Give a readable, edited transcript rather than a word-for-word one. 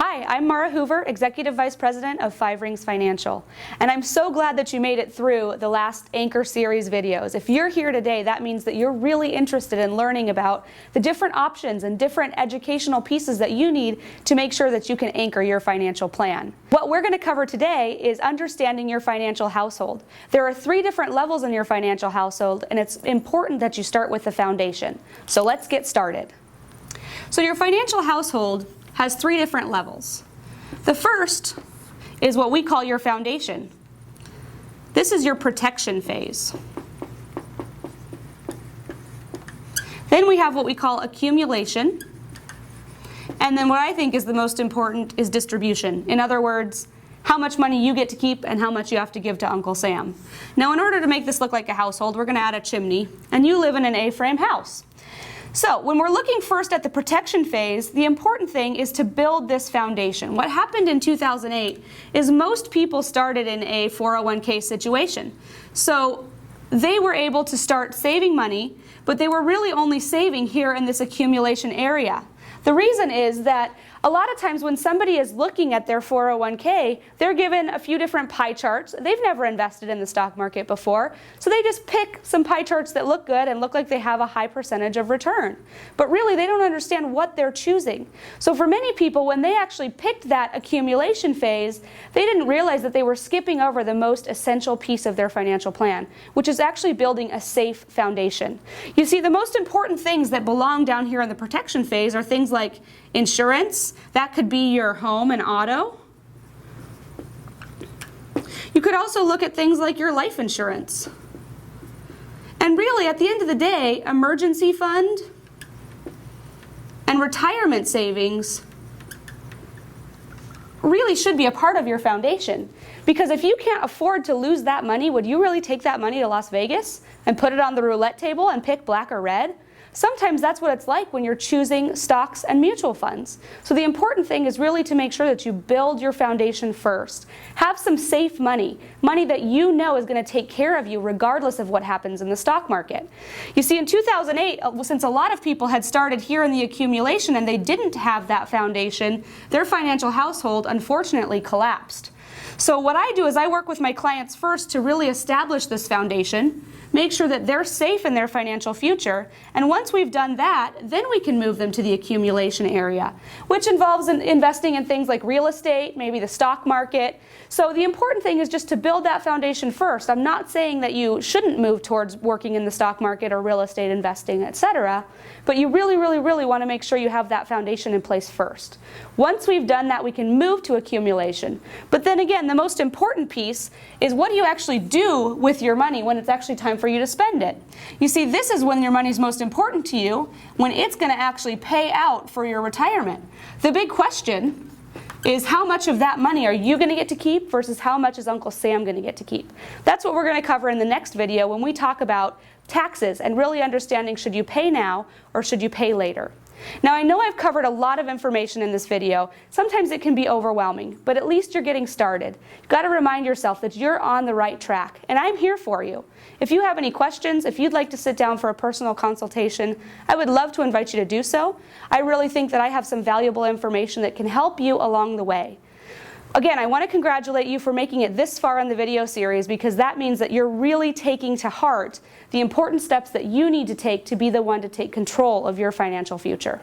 Hi, I'm Mara Hoover, Executive Vice President of Five Rings Financial, and I'm so glad that you made it through the last Anchor Series videos. If you're here today, that means that you're really interested in learning about the different options and different educational pieces that you need to make sure that you can anchor your financial plan. What we're going to cover today is understanding your financial household. There are 3 different levels in your financial household, and it's important that you start with the foundation. So let's get started. So your financial household has 3 different levels. The first is what we call your foundation. This is your protection phase. Then we have what we call accumulation. And then what I think is the most important is distribution. In other words, how much money you get to keep and how much you have to give to Uncle Sam. Now, in order to make this look like a household, we're going to add a chimney, and you live in an A-frame house. So when we're looking first at the protection phase, the important thing is to build this foundation. What happened in 2008 is most people started in a 401k situation. So they were able to start saving money, but they were really only saving here in this accumulation area. The reason is that a lot of times when somebody is looking at their 401k, they're given a few different pie charts. They've never invested in the stock market before, so they just pick some pie charts that look good and look like they have a high percentage of return. But really, they don't understand what they're choosing. So for many people, when they actually picked that accumulation phase, they didn't realize that they were skipping over the most essential piece of their financial plan, which is actually building a safe foundation. You see, the most important things that belong down here in the protection phase are things like insurance. That could be your home and auto. You could also look at things like your life insurance. And really, at the end of the day, emergency fund and retirement savings really should be a part of your foundation. Because if you can't afford to lose that money, would you really take that money to Las Vegas and put it on the roulette table and pick black or red? Sometimes that's what it's like when you're choosing stocks and mutual funds. So the important thing is really to make sure that you build your foundation first. Have some safe money, money that you know is going to take care of you regardless of what happens in the stock market. You see, in 2008, since a lot of people had started here in the accumulation and they didn't have that foundation, their financial household unfortunately collapsed. So what I do is I work with my clients first to really establish this foundation, make sure that they're safe in their financial future, and once we've done that, then we can move them to the accumulation area, which involves investing in things like real estate, maybe the stock market. So the important thing is just to build that foundation first. I'm not saying that you shouldn't move towards working in the stock market or real estate investing, etc., but you really want to make sure you have that foundation in place first. Once we've done that, we can move to accumulation. But then again, the most important piece is what do you actually do with your money when it's actually time for you to spend it. You see, this is when your money is most important to you, when it's going to actually pay out for your retirement. The big question is how much of that money are you going to get to keep versus how much is Uncle Sam going to get to keep. That's what we're going to cover in the next video when we talk about taxes and really understanding should you pay now or should you pay later. Now, I know I've covered a lot of information in this video. Sometimes it can be overwhelming, but at least you're getting started. You've got to remind yourself that you're on the right track, and I'm here for you. If you have any questions, if you'd like to sit down for a personal consultation, I would love to invite you to do so. I really think that I have some valuable information that can help you along the way. Again, I want to congratulate you for making it this far in the video series because that means that you're really taking to heart the important steps that you need to take to be the one to take control of your financial future.